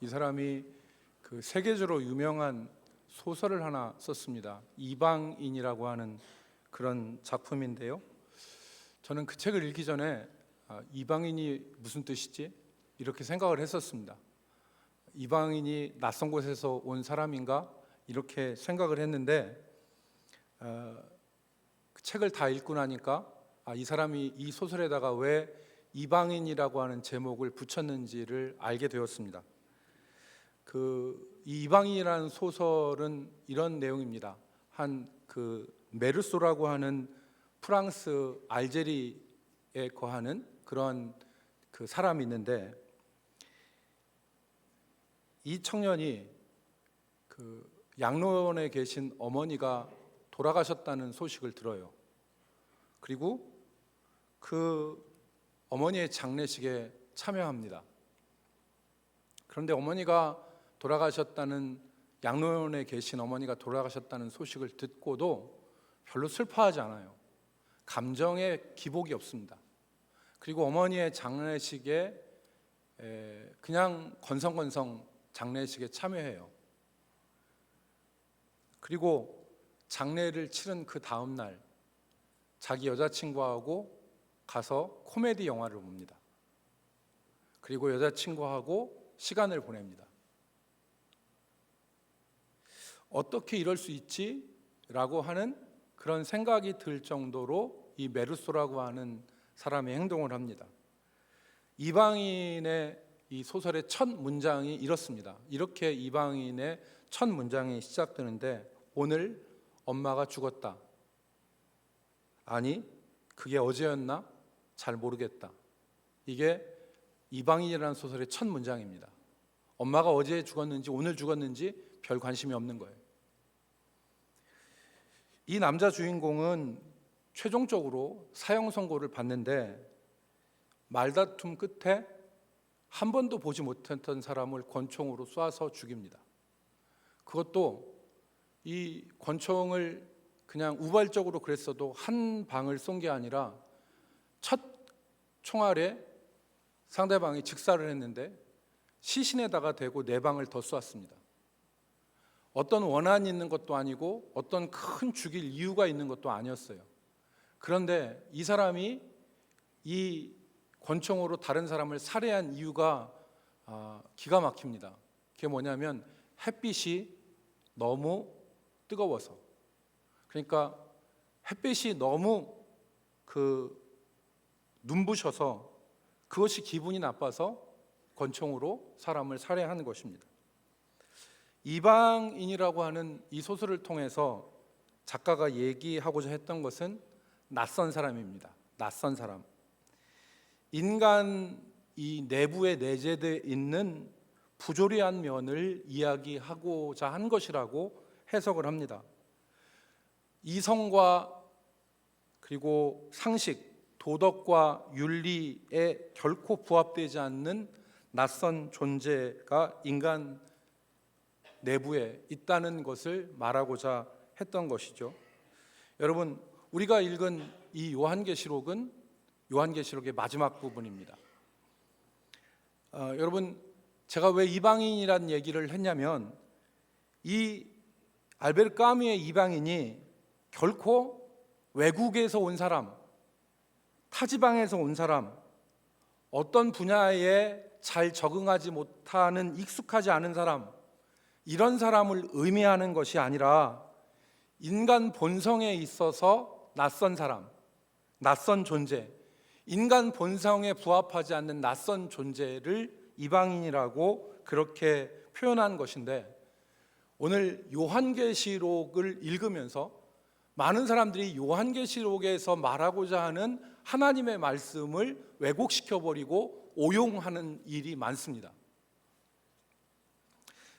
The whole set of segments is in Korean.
이 사람이 그 세계적으로 유명한 소설을 하나 썼습니다. 이방인이라고 하는 그런 작품인데요. 저는 그 책을 읽기 전에 이방인이 무슨 뜻이지? 이렇게 생각을 했었습니다. 이방인이 낯선 곳에서 온 사람인가? 이렇게 생각을 했는데 그 책을 다 읽고 나니까 이 사람이 이 소설에다가 왜 이방인이라고 하는 제목을 붙였는지를 알게 되었습니다. 이 이방인이라는 소설은 이런 내용입니다. 그 메르소라고 하는 프랑스 알제리에 거하는 그런 그 사람이 있는데, 이 청년이 그 양로원에 계신 어머니가 돌아가셨다는 소식을 들어요. 그리고 그 어머니의 장례식에 참여합니다. 그런데 양로원에 계신 어머니가 돌아가셨다는 소식을 듣고도 별로 슬퍼하지 않아요. 감정의 기복이 없습니다. 그리고 어머니의 장례식에 그냥 건성건성 장례식에 참여해요. 그리고 장례를 치른 그 다음 날 자기 여자친구하고 가서 코미디 영화를 봅니다. 그리고 여자친구하고 시간을 보냅니다. 어떻게 이럴 수 있지? 라고 하는 그런 생각이 들 정도로 이 메르소라고 하는 사람이 행동을 합니다. 이방인의 이 소설의 첫 문장이 이렇습니다. 이렇게 이방인의 첫 문장이 시작되는데, 오늘 엄마가 죽었다. 아니, 그게 어제였나? 잘 모르겠다. 이게 이방인이라는 소설의 첫 문장입니다. 엄마가 어제 죽었는지 오늘 죽었는지 별 관심이 없는 거예요. 이 남자 주인공은 최종적으로 사형 선고를 받는데, 말다툼 끝에 한 번도 보지 못했던 사람을 권총으로 쏴서 죽입니다. 그것도 이 권총을 그냥 우발적으로 그랬어도 한 방을 쏜 게 아니라 첫 총알에 상대방이 직사를 했는데 시신에다가 대고 4방을 더 쏘았습니다. 어떤 원한이 있는 것도 아니고 어떤 큰 죽일 이유가 있는 것도 아니었어요. 그런데 이 사람이 이 권총으로 다른 사람을 살해한 이유가 기가 막힙니다. 그게 뭐냐면 햇빛이 너무 뜨거워서, 그러니까 햇빛이 너무 눈부셔서 그것이 기분이 나빠서 권총으로 사람을 살해하는 것입니다. 이방인이라고 하는 이 소설을 통해서 작가가 얘기하고자 했던 것은 낯선 사람입니다. 낯선 사람. 인간 이 내부에 내재되어 있는 부조리한 면을 이야기하고자 한 것이라고 해석을 합니다. 이성과 그리고 상식, 도덕과 윤리에 결코 부합되지 않는 낯선 존재가 인간 내부에 있다는 것을 말하고자 했던 것이죠. 여러분, 우리가 읽은 이 요한계시록은 요한계시록의 마지막 부분입니다. 여러분, 제가 왜 이방인이라는 얘기를 했냐면, 이 알베르 까뮈의 이방인이 결코 외국에서 온 사람, 타지방에서 온 사람, 어떤 분야에 잘 적응하지 못하는, 익숙하지 않은 사람, 이런 사람을 의미하는 것이 아니라 인간 본성에 있어서 낯선 사람, 낯선 존재, 인간 본성에 부합하지 않는 낯선 존재를 이방인이라고 그렇게 표현한 것인데, 오늘 요한계시록을 읽으면서 많은 사람들이 요한계시록에서 말하고자 하는 하나님의 말씀을 왜곡시켜버리고 오용하는 일이 많습니다.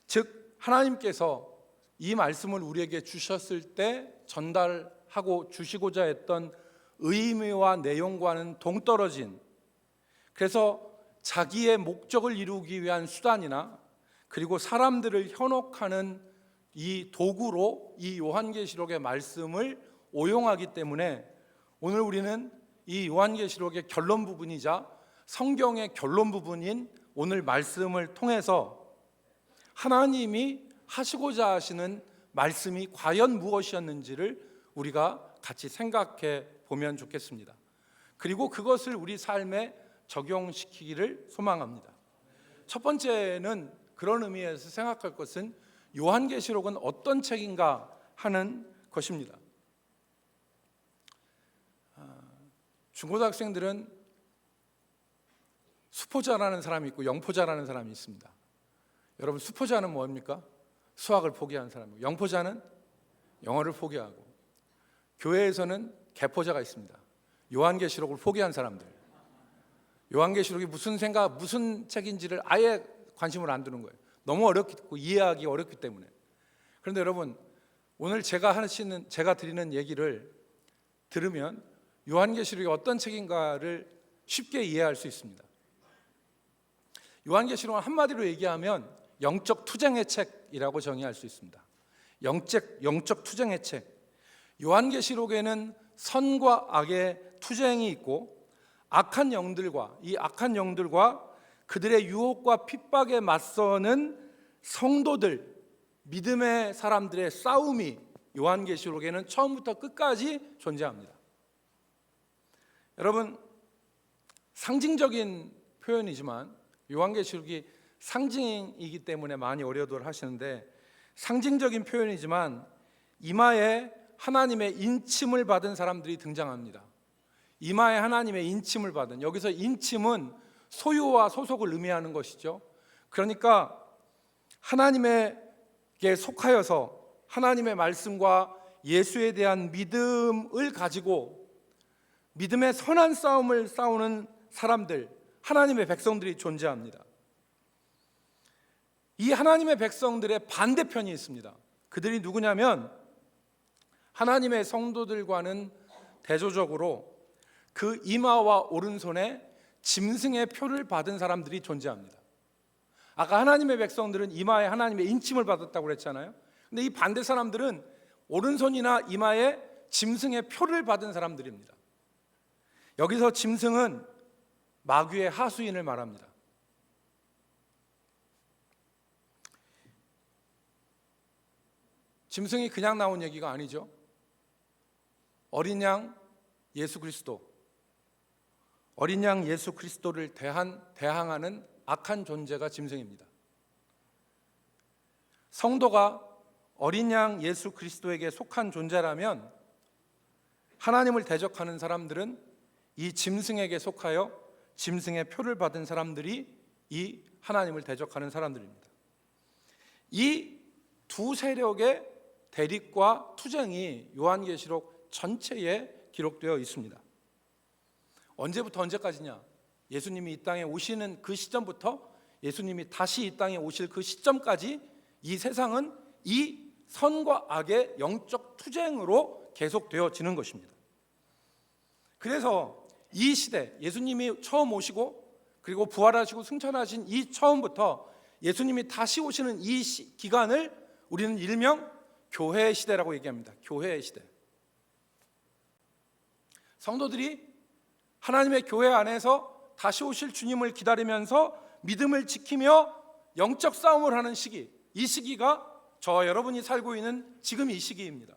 즉, 하나님께서 이 말씀을 우리에게 주셨을 때 전달하고 주시고자 했던 의미와 내용과는 동떨어진, 그래서 자기의 목적을 이루기 위한 수단이나 그리고 사람들을 현혹하는 이 도구로 이 요한계시록의 말씀을 오용하기 때문에 오늘 우리는 이 요한계시록의 결론 부분이자 성경의 결론 부분인 오늘 말씀을 통해서 하나님이 하시고자 하시는 말씀이 과연 무엇이었는지를 우리가 같이 생각해 보면 좋겠습니다. 그리고 그것을 우리 삶에 적용시키기를 소망합니다. 첫 번째는 그런 의미에서 생각할 것은 요한계시록은 어떤 책인가 하는 것입니다. 중고등학생들은 수포자라는 사람이 있고 영포자라는 사람이 있습니다. 여러분, 수포자는 뭡니까? 수학을 포기한 사람이고, 영포자는 영어를 포기하고, 교회에서는 개포자가 있습니다. 요한계시록을 포기한 사람들. 요한계시록이 무슨 책인지를 아예 관심을 안 두는 거예요. 너무 어렵고 이해하기 어렵기 때문에. 그런데 여러분, 오늘 제가 드리는 얘기를 들으면 요한계시록이 어떤 책인가를 쉽게 이해할 수 있습니다. 요한계시록은 한마디로 얘기하면 영적 투쟁의 책이라고 정의할 수 있습니다. 영적 투쟁의 책. 요한계시록에는 선과 악의 투쟁이 있고, 악한 영들과 그들의 유혹과 핍박에 맞서는 성도들, 믿음의 사람들의 싸움이 요한계시록에는 처음부터 끝까지 존재합니다. 여러분, 상징적인 표현이지만 요한계시록이 상징이기 때문에 많이 어려워들 하시는데, 상징적인 표현이지만 이마에 하나님의 인침을 받은 사람들이 등장합니다. 이마에 하나님의 인침을 받은, 여기서 인침은 소유와 소속을 의미하는 것이죠. 그러니까 하나님에게 속하여서 하나님의 말씀과 예수에 대한 믿음을 가지고 믿음의 선한 싸움을 싸우는 사람들, 하나님의 백성들이 존재합니다. 이 하나님의 백성들의 반대편이 있습니다. 그들이 누구냐면 하나님의 성도들과는 대조적으로 그 이마와 오른손에 짐승의 표를 받은 사람들이 존재합니다. 아까 하나님의 백성들은 이마에 하나님의 인침을 받았다고 그랬잖아요. 근데 이 반대 사람들은 오른손이나 이마에 짐승의 표를 받은 사람들입니다. 여기서 짐승은 마귀의 하수인을 말합니다. 짐승이 그냥 나온 얘기가 아니죠. 어린 양 예수 그리스도, 어린 양 예수 그리스도를 대항하는 악한 존재가 짐승입니다. 성도가 어린 양 예수 그리스도에게 속한 존재라면 하나님을 대적하는 사람들은 이 짐승에게 속하여 짐승의 표를 받은 사람들이 이 하나님을 대적하는 사람들입니다. 이 두 세력의 대립과 투쟁이 요한계시록 전체에 기록되어 있습니다. 언제부터 언제까지냐? 예수님이 이 땅에 오시는 그 시점부터 예수님이 다시 이 땅에 오실 그 시점까지 이 세상은 이 선과 악의 영적 투쟁으로 계속되어지는 것입니다. 그래서 이 시대, 예수님이 처음 오시고 그리고 부활하시고 승천하신 이 처음부터 예수님이 다시 오시는 이 기간을 우리는 일명 교회의 시대라고 얘기합니다. 교회의 시대. 성도들이 하나님의 교회 안에서 다시 오실 주님을 기다리면서 믿음을 지키며 영적 싸움을 하는 시기, 이 시기가 저와 여러분이 살고 있는 지금 이 시기입니다.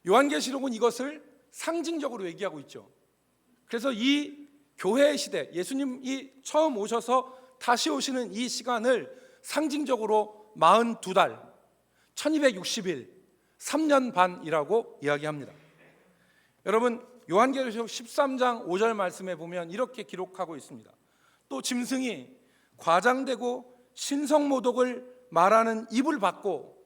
요한계시록은 이것을 상징적으로 얘기하고 있죠. 그래서 이 교회의 시대, 예수님이 처음 오셔서 다시 오시는 이 시간을 상징적으로 42달, 1260일, 3년 반이라고 이야기합니다. 여러분, 요한계시록 13장 5절 말씀에 보면 이렇게 기록하고 있습니다. 또 짐승이 과장되고 신성모독을 말하는 입을 받고,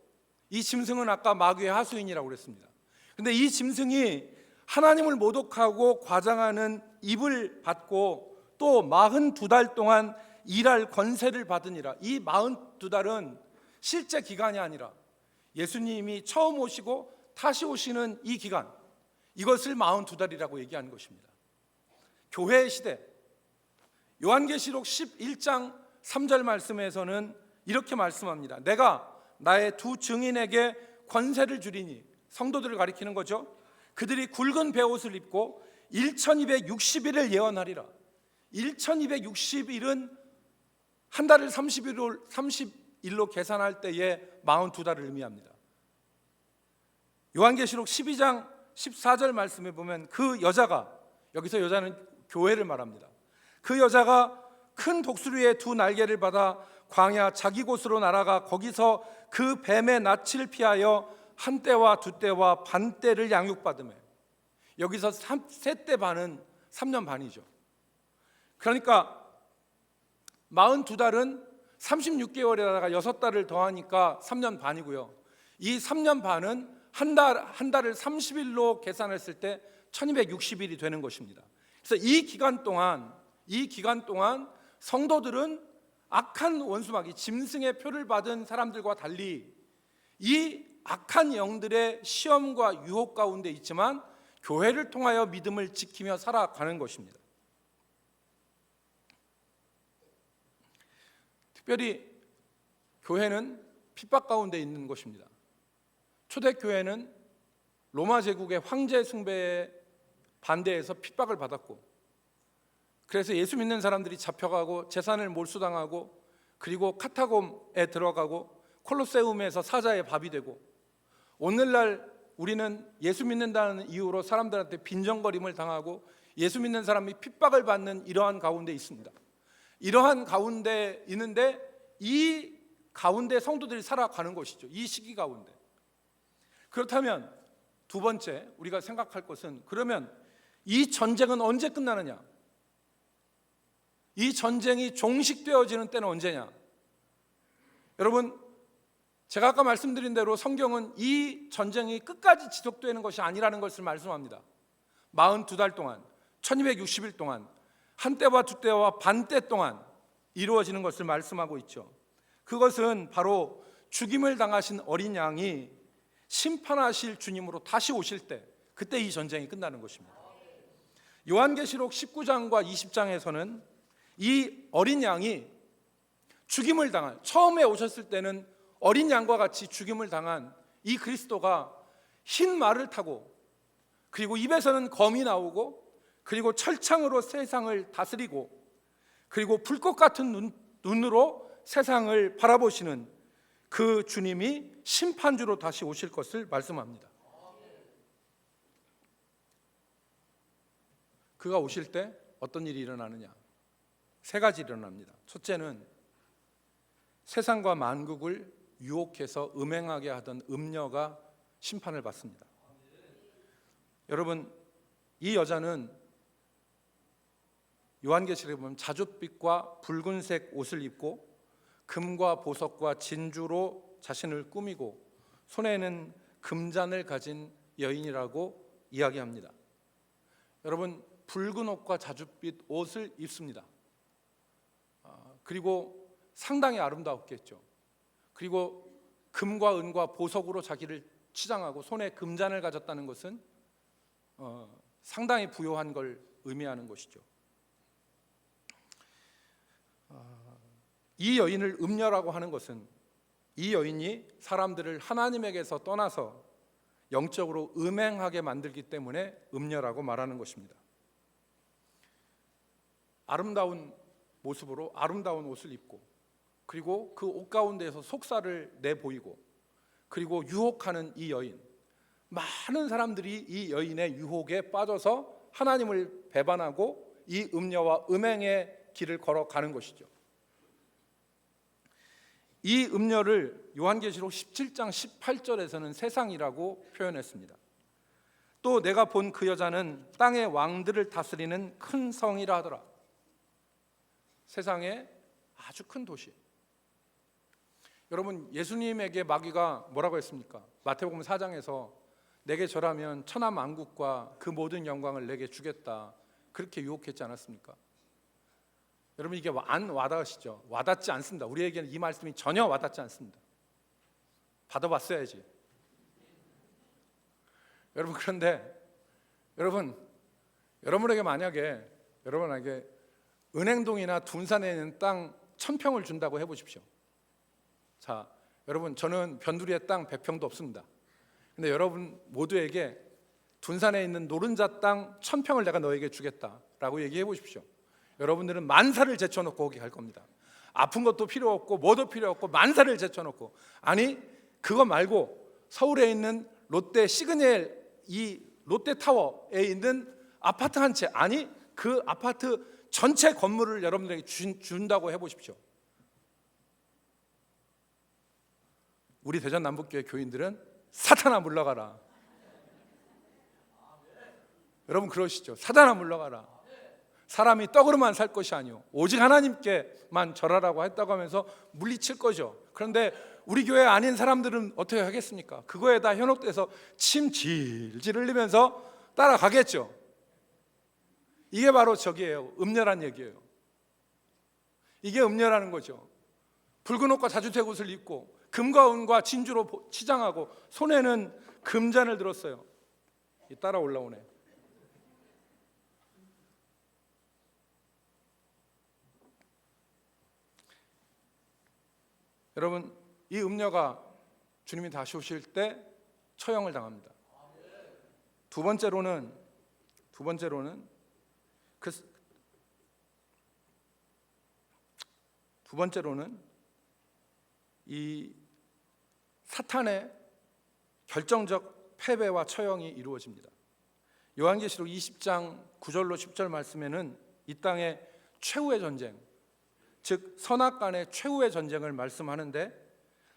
이 짐승은 아까 마귀의 하수인이라고 그랬습니다. 근데 이 짐승이 하나님을 모독하고 과장하는 입을 받고 또 42달 동안 일할 권세를 받으니라. 이 42달은 실제 기간이 아니라 예수님이 처음 오시고 다시 오시는 이 기간, 이것을 42달이라고 얘기하는 것입니다. 교회의 시대. 요한계시록 11장 3절 말씀에서는 이렇게 말씀합니다. 내가 나의 두 증인에게 권세를 주리니, 성도들을 가리키는 거죠. 그들이 굵은 베옷을 입고 1260일을 예언하리라. 1260일은 한 달을 30일로 일로 계산할 때에 42달을 의미합니다. 요한계시록 12장 14절 말씀에 보면 그 여자가, 여기서 여자는 교회를 말합니다. 그 여자가 큰 독수리의 두 날개를 받아 광야 자기 곳으로 날아가 거기서 그 뱀의 낯을 피하여 한 떼와 두 떼와 반 떼를 양육받으며, 여기서 세 떼 반은 3년 반이죠. 그러니까 42달은 36개월에다가 6달을 더하니까 3년 반이고요. 이 3년 반은 한 달을 30일로 계산했을 때 1260일이 되는 것입니다. 그래서 이 기간 동안 성도들은 악한 원수마귀, 짐승의 표를 받은 사람들과 달리 이 악한 영들의 시험과 유혹 가운데 있지만 교회를 통하여 믿음을 지키며 살아가는 것입니다. 특별히 교회는 핍박 가운데 있는 것입니다. 초대교회는 로마 제국의 황제 숭배에 반대해서 핍박을 받았고, 그래서 예수 믿는 사람들이 잡혀가고 재산을 몰수당하고, 그리고 카타콤에 들어가고 콜로세움에서 사자의 밥이 되고, 오늘날 우리는 예수 믿는다는 이유로 사람들한테 빈정거림을 당하고 예수 믿는 사람이 핍박을 받는 이러한 가운데 있습니다. 이러한 가운데 있는데 이 가운데 성도들이 살아가는 것이죠. 이 시기 가운데. 그렇다면 두 번째 우리가 생각할 것은, 그러면 이 전쟁은 언제 끝나느냐? 이 전쟁이 종식되어지는 때는 언제냐? 여러분, 제가 아까 말씀드린 대로 성경은 이 전쟁이 끝까지 지속되는 것이 아니라는 것을 말씀합니다. 42달 동안, 1260일 동안, 한 때와 두 때와 반 때 동안 이루어지는 것을 말씀하고 있죠. 그것은 바로 죽임을 당하신 어린 양이 심판하실 주님으로 다시 오실 때, 그때 이 전쟁이 끝나는 것입니다. 요한계시록 19장과 20장에서는 이 어린 양이 죽임을 당한, 처음에 오셨을 때는 어린 양과 같이 죽임을 당한 이 그리스도가 흰 말을 타고, 그리고 입에서는 검이 나오고, 그리고 철창으로 세상을 다스리고, 그리고 불꽃 같은 눈으로 세상을 바라보시는 그 주님이 심판주로 다시 오실 것을 말씀합니다. 그가 오실 때 어떤 일이 일어나느냐? 세 가지 일어납니다. 첫째는 세상과 만국을 유혹해서 음행하게 하던 음녀가 심판을 받습니다. 여러분, 이 여자는 요한계시록에 보면 자줏빛과 붉은색 옷을 입고 금과 보석과 진주로 자신을 꾸미고 손에는 금잔을 가진 여인이라고 이야기합니다. 여러분, 붉은 옷과 자줏빛 옷을 입습니다. 그리고 상당히 아름다웠겠죠. 그리고 금과 은과 보석으로 자기를 치장하고 손에 금잔을 가졌다는 것은 상당히 부요한 걸 의미하는 것이죠. 이 여인을 음녀라고 하는 것은 이 여인이 사람들을 하나님에게서 떠나서 영적으로 음행하게 만들기 때문에 음녀라고 말하는 것입니다. 아름다운 모습으로 아름다운 옷을 입고, 그리고 그 옷 가운데에서 속살을 내보이고, 그리고 유혹하는 이 여인, 많은 사람들이 이 여인의 유혹에 빠져서 하나님을 배반하고 이 음녀와 음행의 길을 걸어가는 것이죠. 이 음녀를 요한계시록 17장 18절에서는 세상이라고 표현했습니다. 또 내가 본 그 여자는 땅의 왕들을 다스리는 큰 성이라 하더라. 세상의 아주 큰 도시. 여러분, 예수님에게 마귀가 뭐라고 했습니까? 마태복음 4장에서 내게 절하면 천하 만국과 그 모든 영광을 내게 주겠다, 그렇게 유혹했지 않았습니까? 여러분, 이게 안 와닿으시죠? 와닿지 않습니다. 우리에게는 이 말씀이 전혀 와닿지 않습니다. 받아봤어야지. 여러분, 그런데 여러분에게 만약에 은행동이나 둔산에 있는 땅 1000평을 준다고 해보십시오. 자, 여러분, 저는 변두리에 땅 100평도 없습니다. 근데 여러분 모두에게 둔산에 있는 노른자 땅 1000평을 내가 너에게 주겠다라고 얘기해 보십시오. 여러분들은 만사를 제쳐놓고 거기 갈 겁니다. 아픈 것도 필요 없고 뭐도 필요 없고 만사를 제쳐놓고, 아니 그거 말고 서울에 있는 롯데 시그널 이 롯데타워에 있는 아파트 한 채, 아니 그 아파트 전체 건물을 여러분들에게 준다고 해보십시오. 우리 대전 남북교회 교인들은 사탄아 물러가라. 여러분 그러시죠? 사탄아 물러가라. 사람이 떡으로만 살 것이 아니오 오직 하나님께만 절하라고 했다고 하면서 물리칠 거죠. 그런데 우리 교회 아닌 사람들은 어떻게 하겠습니까? 그거에 다 현혹돼서 침 질질 흘리면서 따라가겠죠. 이게 바로 저기예요. 음녀란 얘기예요. 이게 음녀라는 거죠. 붉은 옷과 자주색 옷을 입고 금과 은과 진주로 치장하고 손에는 금잔을 들었어요. 따라 올라오네. 여러분, 이 음녀가 주님이 다시 오실 때 처형을 당합니다. 두 번째로는 이 사탄의 결정적 패배와 처형이 이루어집니다. 요한계시록 20장 9절로 10절 말씀에는 이 땅의 최후의 전쟁, 즉 선악간의 최후의 전쟁을 말씀하는데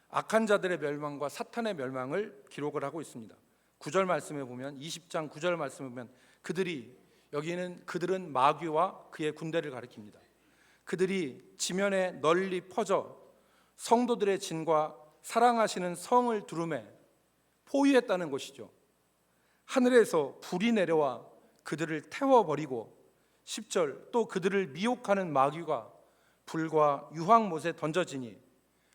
악한 자들의 멸망과 사탄의 멸망을 기록을 하고 있습니다. 9절 말씀에 보면, 20장 9절 말씀에 보면 그들은 마귀와 그의 군대를 가리킵니다. 그들이 지면에 널리 퍼져 성도들의 진과 사랑하시는 성을 두루매 포위했다는 것이죠. 하늘에서 불이 내려와 그들을 태워버리고 10절 또 그들을 미혹하는 마귀가 불과 유황못에 던져지니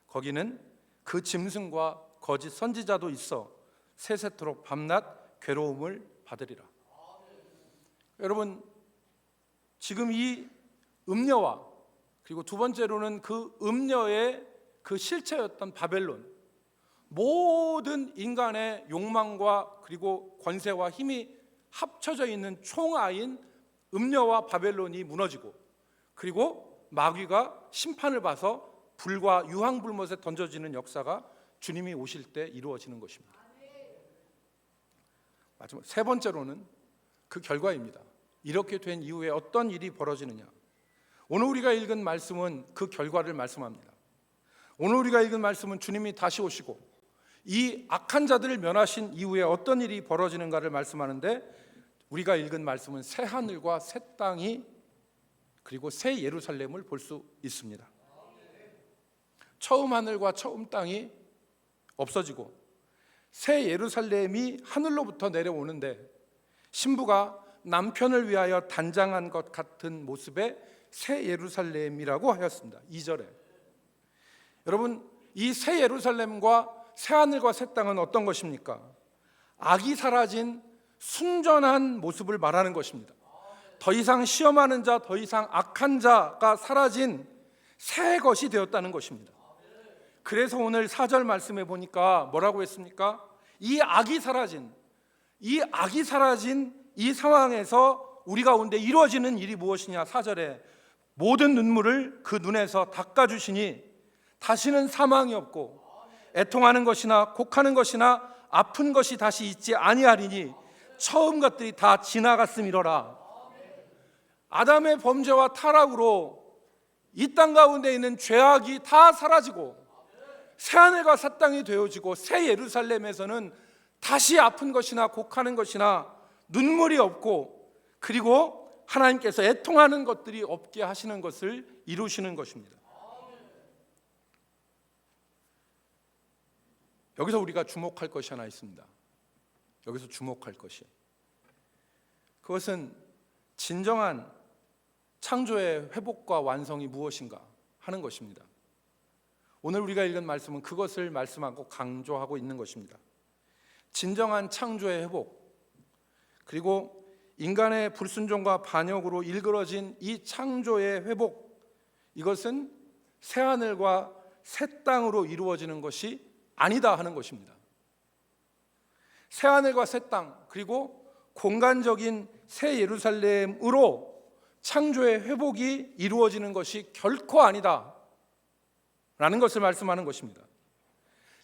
거기는 그 짐승과 거짓 선지자도 있어 세세토록 밤낮 괴로움을 받으리라. 여러분, 지금 이 음녀와 그리고 두 번째로는 그 음녀의 그 실체였던 바벨론, 모든 인간의 욕망과 그리고 권세와 힘이 합쳐져 있는 총아인 음녀와 바벨론이 무너지고, 그리고 마귀가 심판을 봐서 불과 유황불못에 던져지는 역사가 주님이 오실 때 이루어지는 것입니다. 마지막 세 번째로는 그 결과입니다. 이렇게 된 이후에 어떤 일이 벌어지느냐. 오늘 우리가 읽은 말씀은 그 결과를 말씀합니다. 오늘 우리가 읽은 말씀은 주님이 다시 오시고 이 악한 자들을 면하신 이후에 어떤 일이 벌어지는가를 말씀하는데, 우리가 읽은 말씀은 새 하늘과 새 땅이 그리고 새 예루살렘을 볼 수 있습니다. 처음 하늘과 처음 땅이 없어지고 새 예루살렘이 하늘로부터 내려오는데, 신부가 남편을 위하여 단장한 것 같은 모습의 새 예루살렘이라고 하였습니다. 2절에. 여러분, 이 새 예루살렘과 새 하늘과 새 땅은 어떤 것입니까? 악이 사라진 순전한 모습을 말하는 것입니다. 더 이상 시험하는 자, 더 이상 악한 자가 사라진 새 것이 되었다는 것입니다. 그래서 오늘 4절 말씀에 보니까 뭐라고 했습니까? 이 악이 사라진 이 상황에서 우리 가운데 이루어지는 일이 무엇이냐. 4절에 모든 눈물을 그 눈에서 닦아주시니 다시는 사망이 없고 애통하는 것이나 곡하는 것이나 아픈 것이 다시 있지 아니하리니 처음 것들이 다 지나갔음이로라. 아담의 범죄와 타락으로 이 땅 가운데 있는 죄악이 다 사라지고 새하늘과 새 땅이 되어지고 새 예루살렘에서는 다시 아픈 것이나 곡하는 것이나 눈물이 없고, 그리고 하나님께서 애통하는 것들이 없게 하시는 것을 이루시는 것입니다. 여기서 우리가 주목할 것이 하나 있습니다. 여기서 주목할 것이, 그것은 진정한 창조의 회복과 완성이 무엇인가 하는 것입니다. 오늘 우리가 읽은 말씀은 그것을 말씀하고 강조하고 있는 것입니다. 진정한 창조의 회복, 그리고 인간의 불순종과 반역으로 일그러진 이 창조의 회복, 이것은 새하늘과 새 땅으로 이루어지는 것이 아니다 하는 것입니다. 새하늘과 새 땅, 그리고 공간적인 새 예루살렘으로 창조의 회복이 이루어지는 것이 결코 아니다 라는 것을 말씀하는 것입니다.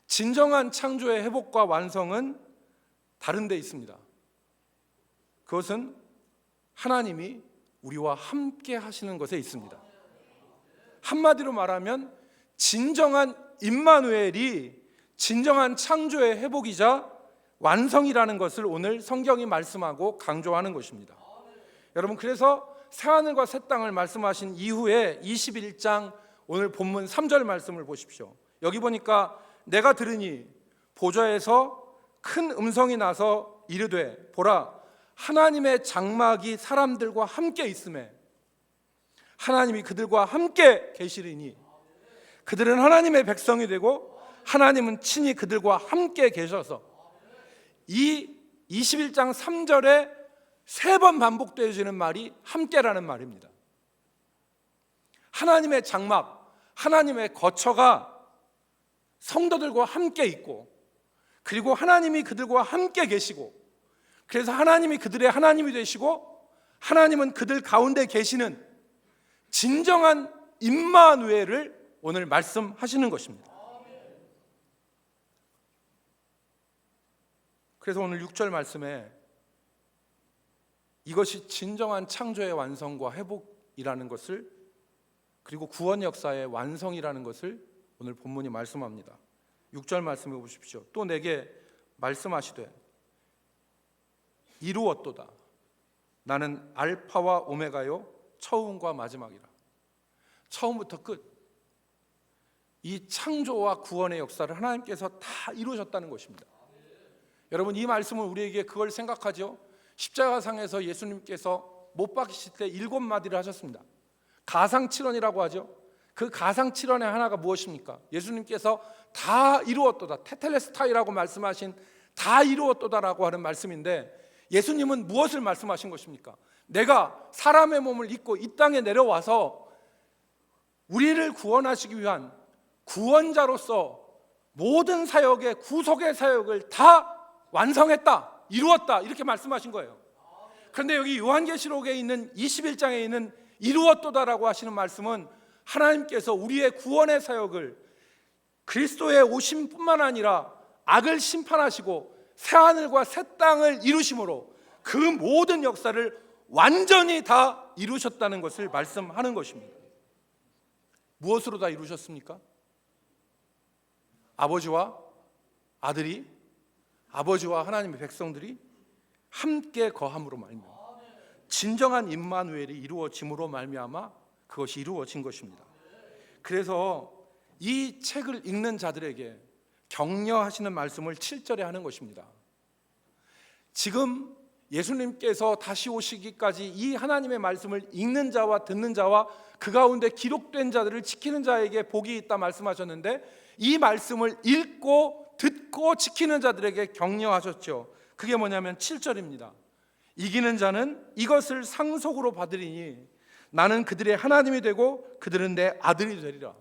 진정한 창조의 회복과 완성은 다른 데 있습니다. 그것은 하나님이 우리와 함께 하시는 것에 있습니다. 한마디로 말하면 진정한 임마누엘이 진정한 창조의 회복이자 완성이라는 것을 오늘 성경이 말씀하고 강조하는 것입니다. 여러분, 그래서 새하늘과 새 땅을 말씀하신 이후에 21장 오늘 본문 3절 말씀을 보십시오. 여기 보니까 내가 들으니 보좌에서 큰 음성이 나서 이르되 보라, 하나님의 장막이 사람들과 함께 있음에 하나님이 그들과 함께 계시리니 그들은 하나님의 백성이 되고 하나님은 친히 그들과 함께 계셔서, 이 21장 3절에 3번 반복되어지는 말이 함께라는 말입니다. 하나님의 장막, 하나님의 거처가 성도들과 함께 있고, 그리고 하나님이 그들과 함께 계시고, 그래서 하나님이 그들의 하나님이 되시고 하나님은 그들 가운데 계시는 진정한 임마누엘을 오늘 말씀하시는 것입니다. 그래서 오늘 6절 말씀에 이것이 진정한 창조의 완성과 회복이라는 것을, 그리고 구원 역사의 완성이라는 것을 오늘 본문이 말씀합니다. 6절 말씀해 보십시오. 또 내게 말씀하시되 이루었도다. 나는 알파와 오메가요 처음과 마지막이라. 처음부터 끝, 이 창조와 구원의 역사를 하나님께서 다 이루셨다는 것입니다. 여러분, 이 말씀은 우리에게 그걸 생각하죠. 십자가상에서 예수님께서 못 박히실 때 7마디를 하셨습니다. 가상칠언이라고 하죠. 그 가상칠언의 하나가 무엇입니까? 예수님께서 다 이루었도다, 테텔레스타이라고 말씀하신 다 이루었도다라고 하는 말씀인데, 예수님은 무엇을 말씀하신 것입니까? 내가 사람의 몸을 입고 이 땅에 내려와서 우리를 구원하시기 위한 구원자로서 모든 사역의 구속의 사역을 다 완성했다, 이루었다, 이렇게 말씀하신 거예요. 그런데 여기 요한계시록에 있는 21장에 있는 이루었도다라고 하시는 말씀은 하나님께서 우리의 구원의 사역을, 그리스도의 오심뿐만 아니라 악을 심판하시고 새하늘과 새 땅을 이루심으로 그 모든 역사를 완전히 다 이루셨다는 것을 말씀하는 것입니다. 무엇으로 다 이루셨습니까? 아버지와 아들이, 아버지와 하나님의 백성들이 함께 거함으로 말미암아 진정한 임마누엘이 이루어짐으로 말미암아 그것이 이루어진 것입니다. 그래서 이 책을 읽는 자들에게 격려하시는 말씀을 7절에 하는 것입니다. 지금 예수님께서 다시 오시기까지 이 하나님의 말씀을 읽는 자와 듣는 자와 그 가운데 기록된 자들을 지키는 자에게 복이 있다 말씀하셨는데, 이 말씀을 읽고 듣고 지키는 자들에게 격려하셨죠. 그게 뭐냐면 7절입니다. 이기는 자는 이것을 상속으로 받으리니 나는 그들의 하나님이 되고 그들은 내 아들이 되리라.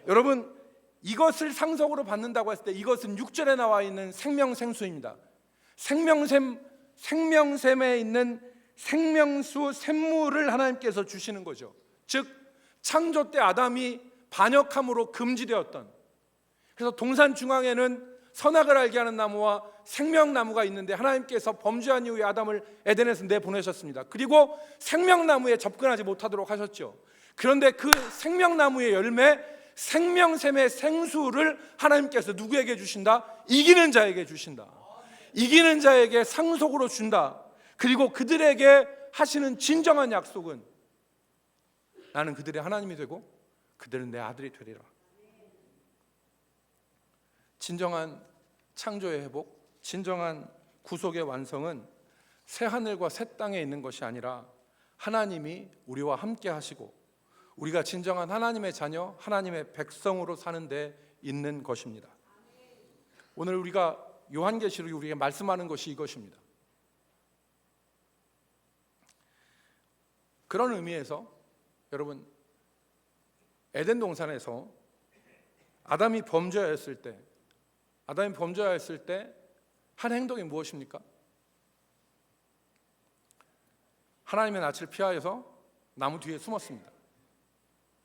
여러분, 이것을 상속으로 받는다고 했을 때 이것은 6절에 나와 있는 생명생수입니다. 생명샘에 있는 생명수 샘물을 하나님께서 주시는 거죠. 즉 창조 때 아담이 반역함으로 금지되었던, 그래서 동산 중앙에는 선악을 알게 하는 나무와 생명나무가 있는데 하나님께서 범죄한 이후에 아담을 에덴에서 내보내셨습니다. 그리고 생명나무에 접근하지 못하도록 하셨죠. 그런데 그 생명나무의 열매, 생명샘의 생수를 하나님께서 누구에게 주신다? 이기는 자에게 주신다. 이기는 자에게 상속으로 준다. 그리고 그들에게 하시는 진정한 약속은 나는 그들의 하나님이 되고 그들은 내 아들이 되리라. 진정한 창조의 회복, 진정한 구속의 완성은 새 하늘과 새 땅에 있는 것이 아니라 하나님이 우리와 함께 하시고 우리가 진정한 하나님의 자녀, 하나님의 백성으로 사는 데 있는 것입니다. 오늘 우리가 요한계시록이 우리에게 말씀하는 것이 이것입니다. 그런 의미에서 여러분, 에덴 동산에서 아담이 범죄하였을 때 한 행동이 무엇입니까? 하나님의 낯을 피하여서 나무 뒤에 숨었습니다.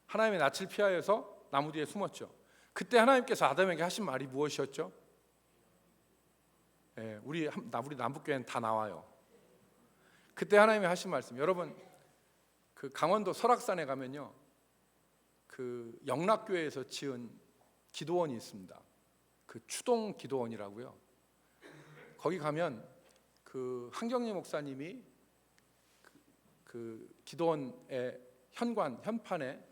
하나님의 낯을 피하여서 나무 뒤에 숨었죠. 그때 하나님께서 아담에게 하신 말이 무엇이었죠? 우리 남북교회는 다 나와요. 그때 하나님이 하신 말씀, 여러분 그 강원도 설악산에 가면요, 그 영락교회에서 지은 기도원이 있습니다. 그 추동 기도원이라고요. 거기 가면 그 한경리 목사님이 그 기도원의 현판에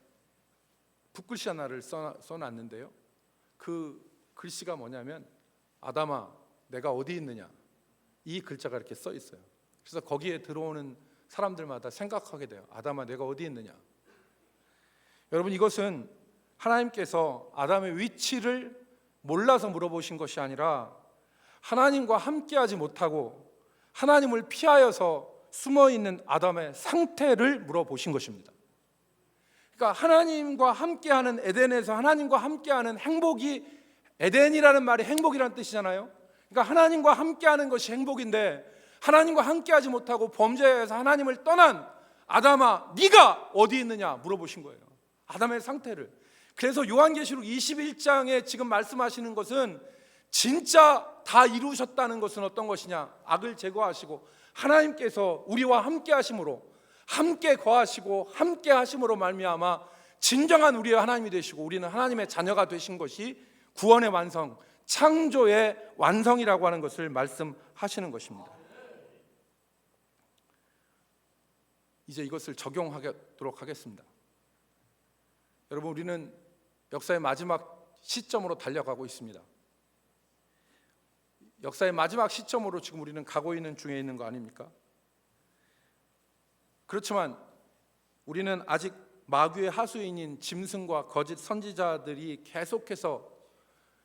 붓글씨 하나를 써놨는데요, 그 글씨가 뭐냐면 아담아 내가 어디 있느냐, 이 글자가 이렇게 써 있어요. 그래서 거기에 들어오는 사람들마다 생각하게 돼요. 아담아 내가 어디 있느냐. 여러분, 이것은 하나님께서 아담의 위치를 몰라서 물어보신 것이 아니라 하나님과 함께하지 못하고 하나님을 피하여서 숨어있는 아담의 상태를 물어보신 것입니다. 그러니까 하나님과 함께하는 에덴에서 하나님과 함께하는 행복이, 에덴이라는 말이 행복이라는 뜻이잖아요. 그러니까 하나님과 함께하는 것이 행복인데 하나님과 함께하지 못하고 범죄에서 하나님을 떠난 아담아 네가 어디 있느냐 물어보신 거예요. 아담의 상태를. 그래서 요한계시록 21장에 지금 말씀하시는 것은 진짜 다 이루셨다는 것은 어떤 것이냐, 악을 제거하시고 하나님께서 우리와 함께 하심으로, 함께 거하시고 함께 하심으로 말미암아 진정한 우리의 하나님이 되시고 우리는 하나님의 자녀가 되신 것이 구원의 완성, 창조의 완성이라고 하는 것을 말씀하시는 것입니다. 이제 이것을 적용하도록 하겠습니다. 여러분, 우리는 역사의 마지막 시점으로 달려가고 있습니다. 역사의 마지막 시점으로 지금 우리는 가고 있는 중에 있는 거 아닙니까? 그렇지만 우리는 아직 마귀의 하수인인 짐승과 거짓 선지자들이 계속해서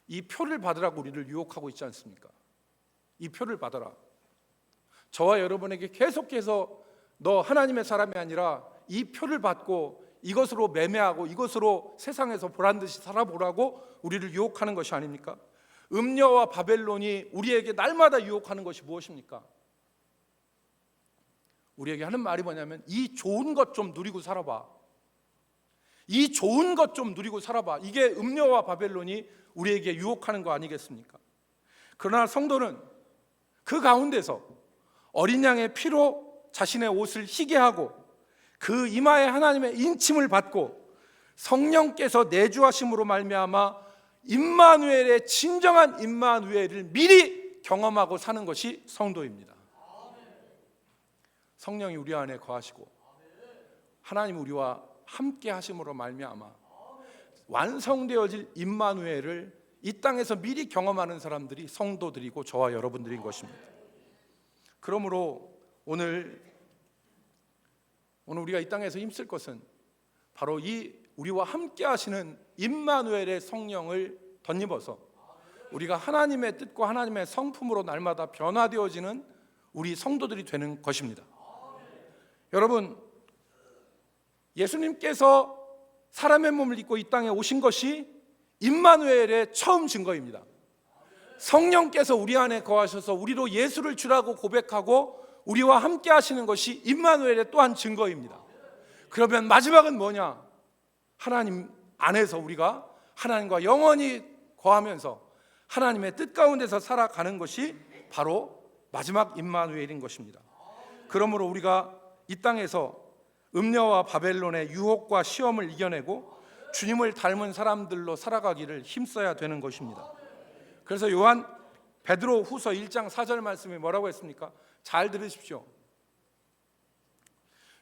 이 표를 받으라고 우리를 유혹하고 있지 않습니까? 이 표를 받아라. 저와 여러분에게 계속해서 너 하나님의 사람이 아니라 이 표를 받고 이것으로 매매하고 이것으로 세상에서 보란듯이 살아보라고 우리를 유혹하는 것이 아닙니까? 음녀와 바벨론이 우리에게 날마다 유혹하는 것이 무엇입니까? 우리에게 하는 말이 뭐냐면 이 좋은 것 좀 누리고 살아봐. 이 좋은 것 좀 누리고 살아봐. 이게 음녀와 바벨론이 우리에게 유혹하는 거 아니겠습니까? 그러나 성도는 그 가운데서 어린 양의 피로 자신의 옷을 희게 하고 그 이마에 하나님의 인침을 받고 성령께서 내주하심으로 말미암아 임마누엘의 진정한 임마누엘을 미리 경험하고 사는 것이 성도입니다. 성령이 우리 안에 거하시고 하나님 우리와 함께 하심으로 말미암아 완성되어질 임마누엘을 이 땅에서 미리 경험하는 사람들이 성도들이고 저와 여러분들인 것입니다. 그러므로 오늘 우리가 이 땅에서 힘쓸 것은 바로 이 우리와 함께 하시는 임마누엘의 성령을 덧입어서 우리가 하나님의 뜻과 하나님의 성품으로 날마다 변화되어지는 우리 성도들이 되는 것입니다. 여러분, 예수님께서 사람의 몸을 입고 이 땅에 오신 것이 임마누엘의 처음 증거입니다. 성령께서 우리 안에 거하셔서 우리로 예수를 주라고 고백하고 우리와 함께 하시는 것이 임마누엘의 또한 증거입니다. 그러면 마지막은 뭐냐? 하나님 안에서 우리가 하나님과 영원히 거하면서 하나님의 뜻 가운데서 살아가는 것이 바로 마지막 임마누엘인 것입니다. 그러므로 우리가 이 땅에서 음녀와 바벨론의 유혹과 시험을 이겨내고 주님을 닮은 사람들로 살아가기를 힘써야 되는 것입니다. 그래서 베드로 후서 1장 4절 말씀이 뭐라고 했습니까? 잘 들으십시오.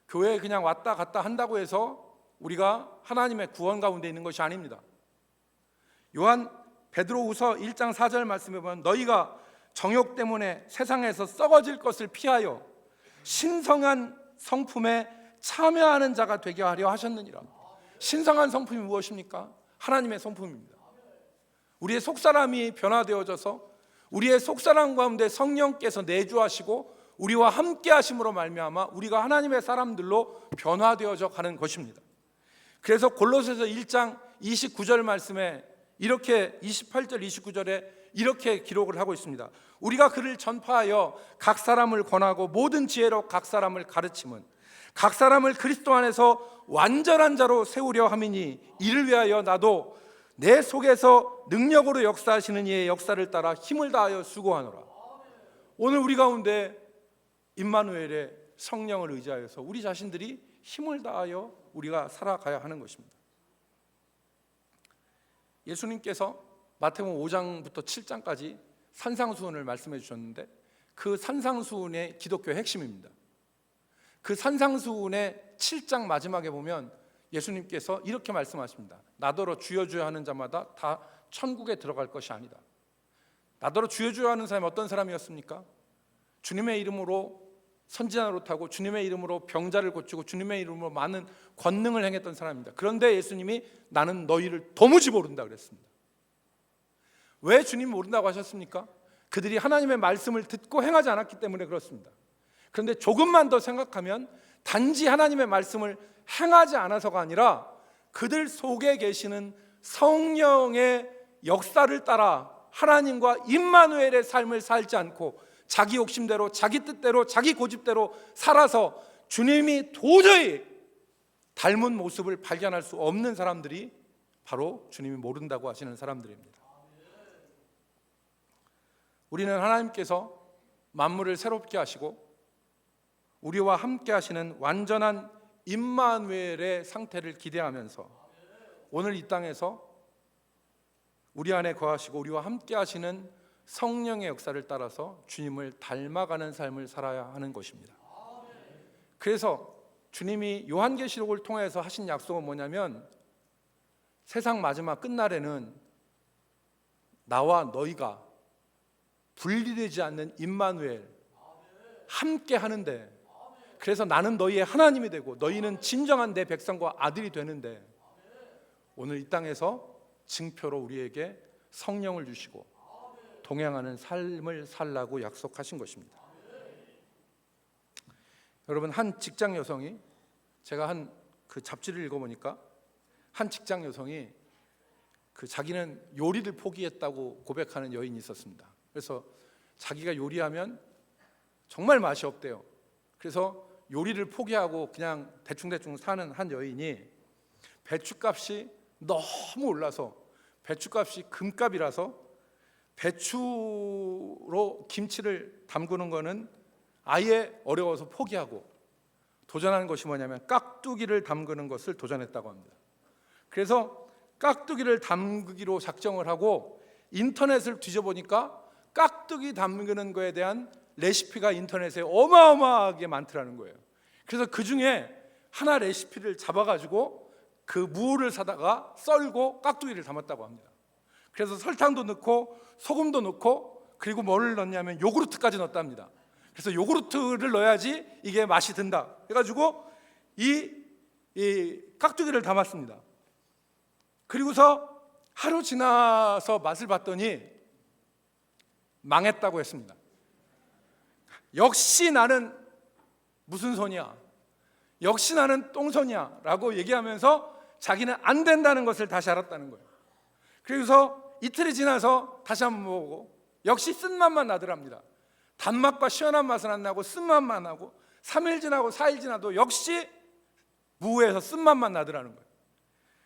교회에 그냥 왔다 갔다 한다고 해서 우리가 하나님의 구원 가운데 있는 것이 아닙니다. 베드로 후서 1장 4절 말씀에 보면 너희가 정욕 때문에 세상에서 썩어질 것을 피하여 신성한 성품에 참여하는 자가 되게 하려 하셨느니라. 신성한 성품이 무엇입니까? 하나님의 성품입니다. 우리의 속사람이 변화되어져서 우리의 속사람 가운데 성령께서 내주하시고 우리와 함께 하심으로 말미암아 우리가 하나님의 사람들로 변화되어져 가는 것입니다. 그래서 골로새서 1장 29절 말씀에 이렇게 28절 29절에 이렇게 기록을 하고 있습니다. 우리가 그를 전파하여 각 사람을 권하고 모든 지혜로 각 사람을 가르침은 각 사람을 그리스도 안에서 완전한 자로 세우려 함이니 이를 위하여 나도 내 속에서 능력으로 역사하시는 이의 역사를 따라 힘을 다하여 수고하노라. 오늘 우리 가운데 임마누엘의 성령을 의지하여서 우리 자신들이 힘을 다하여 우리가 살아가야 하는 것입니다. 예수님께서 마태복음 5장부터 7장까지 산상수훈을 말씀해 주셨는데 그 산상수훈의 기독교의 핵심입니다. 그 산상수훈의 7장 마지막에 보면 예수님께서 이렇게 말씀하십니다. 나더러 주여 주여 하는 자마다 다 천국에 들어갈 것이 아니다. 나더러 주여 주여 하는 사람이 어떤 사람이었습니까? 주님의 이름으로 선지자 노릇하고 주님의 이름으로 병자를 고치고 주님의 이름으로 많은 권능을 행했던 사람입니다. 그런데 예수님이 나는 너희를 도무지 모른다 그랬습니다. 왜 주님이 모른다고 하셨습니까? 그들이 하나님의 말씀을 듣고 행하지 않았기 때문에 그렇습니다. 그런데 조금만 더 생각하면 단지 하나님의 말씀을 행하지 않아서가 아니라 그들 속에 계시는 성령의 역사를 따라 하나님과 임마누엘의 삶을 살지 않고 자기 욕심대로 자기 뜻대로 자기 고집대로 살아서 주님이 도저히 닮은 모습을 발견할 수 없는 사람들이 바로 주님이 모른다고 하시는 사람들입니다. 우리는 하나님께서 만물을 새롭게 하시고 우리와 함께 하시는 완전한 임마누엘의 상태를 기대하면서 오늘 이 땅에서 우리 안에 거하시고 우리와 함께 하시는 성령의 역사를 따라서 주님을 닮아가는 삶을 살아야 하는 것입니다. 그래서 주님이 요한계시록을 통해서 하신 약속은 뭐냐면 세상 마지막 끝날에는 나와 너희가 분리되지 않는 임마누엘 함께 하는데, 그래서 나는 너희의 하나님이 되고 너희는 진정한 내 백성과 아들이 되는데 오늘 이 땅에서 증표로 우리에게 성령을 주시고 동행하는 삶을 살라고 약속하신 것입니다. 여러분, 한 직장 여성이, 제가 한 그 잡지를 읽어보니까 한 직장 여성이 자기는 요리를 포기했다고 고백하는 여인이 있었습니다. 그래서 자기가 요리하면 정말 맛이 없대요. 그래서 요리를 포기하고 그냥 대충대충 사는 한 여인이 배추값이 너무 올라서, 배추값이 금값이라서 배추로 김치를 담그는 거는 아예 어려워서 포기하고 도전하는 것이 뭐냐면 깍두기를 담그는 것을 도전했다고 합니다. 그래서 깍두기를 담그기로 작정을 하고 인터넷을 뒤져보니까 깍두기 담그는 거에 대한 레시피가 인터넷에 어마어마하게 많더라는 거예요. 그래서 그 중에 하나 레시피를 잡아가지고 그 무를 사다가 썰고 깍두기를 담았다고 합니다. 그래서 설탕도 넣고 소금도 넣고 그리고 뭐를 넣냐면 요구르트까지 넣었답니다. 그래서 요구르트를 넣어야지 이게 맛이 든다 해가지고 이 깍두기를 담았습니다. 그리고서 하루 지나서 맛을 봤더니 망했다고 했습니다. 역시 나는 무슨 손이야, 역시 나는 똥손이야 라고 얘기하면서 자기는 안 된다는 것을 다시 알았다는 거예요. 그래서 이틀이 지나서 다시 한번 먹고 역시 쓴맛만 나더랍니다. 단맛과 시원한 맛은 안 나고 쓴맛만 나고 3일 지나고 4일 지나도 역시 무에서 쓴맛만 나더라는 거예요.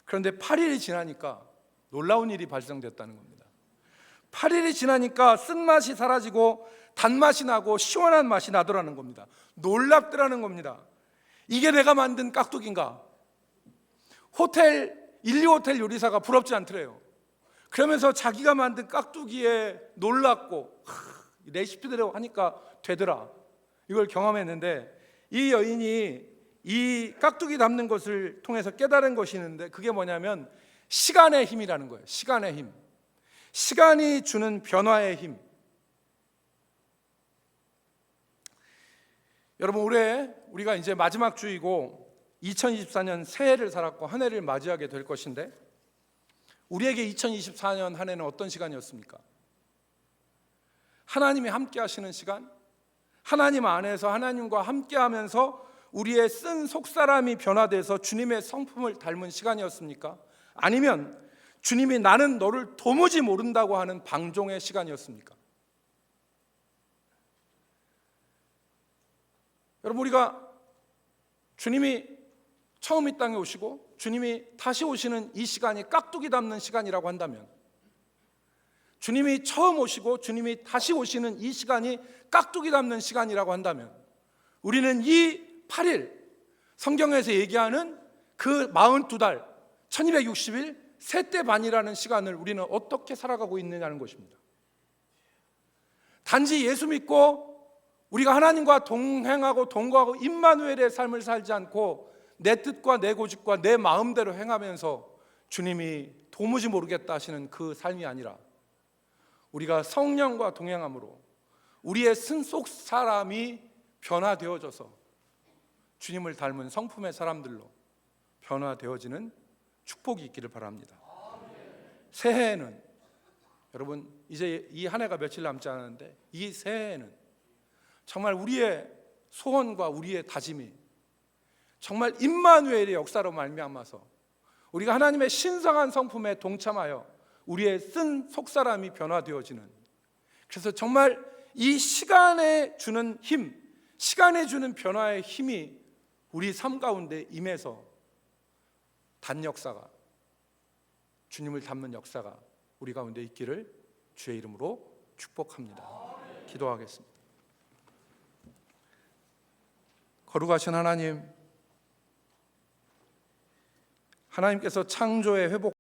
그런데 8일이 지나니까 놀라운 일이 발생됐다는 겁니다. 8일이 지나니까 쓴맛이 사라지고 단맛이 나고 시원한 맛이 나더라는 겁니다. 놀랍더라는 겁니다. 이게 내가 만든 깍두기인가? 호텔 1, 2호텔 요리사가 부럽지 않더래요. 그러면서 자기가 만든 깍두기에 놀랍고 레시피대로 하니까 되더라, 이걸 경험했는데 이 여인이 이 깍두기 담는 것을 통해서 깨달은 것이 있는데 그게 뭐냐면 시간의 힘이라는 거예요. 시간의 힘, 시간이 주는 변화의 힘. 여러분, 올해 우리가 이제 마지막 주이고 2024년 새해를 살았고 한 해를 맞이하게 될 것인데 우리에게 2024년 한 해는 어떤 시간이었습니까? 하나님이 함께 하시는 시간, 하나님 안에서 하나님과 함께 하면서 우리의 쓴 속사람이 변화돼서 주님의 성품을 닮은 시간이었습니까? 아니면 주님이 나는 너를 도무지 모른다고 하는 방종의 시간이었습니까? 여러분, 우리가 주님이 처음 이 땅에 오시고 주님이 다시 오시는 이 시간이 깍두기 담는 시간이라고 한다면, 주님이 처음 오시고 주님이 다시 오시는 이 시간이 깍두기 담는 시간이라고 한다면, 우리는 이 8일, 성경에서 얘기하는 그 42달 1260일 셋대 반이라는 시간을 우리는 어떻게 살아가고 있느냐는 것입니다. 단지 예수 믿고 우리가 하나님과 동행하고 동거하고 임마누엘의 삶을 살지 않고 내 뜻과 내 고집과 내 마음대로 행하면서 주님이 도무지 모르겠다 하시는 그 삶이 아니라, 우리가 성령과 동행함으로 우리의 속 사람이 변화되어져서 주님을 닮은 성품의 사람들로 변화되어지는 축복이 있기를 바랍니다. 새해에는, 여러분 이제 이 한 해가 며칠 남지 않았는데, 이 새해에는 정말 우리의 소원과 우리의 다짐이 정말 임마누엘의 역사로 말미암아서 우리가 하나님의 신성한 성품에 동참하여 우리의 쓴 속사람이 변화되어지는, 그래서 정말 이 시간에 주는 힘, 시간에 주는 변화의 힘이 우리 삶 가운데 임해서 단 역사가, 주님을 닮는 역사가 우리 가운데 있기를 주의 이름으로 축복합니다. 기도하겠습니다. 거룩하신 하나님, 하나님께서 창조의 회복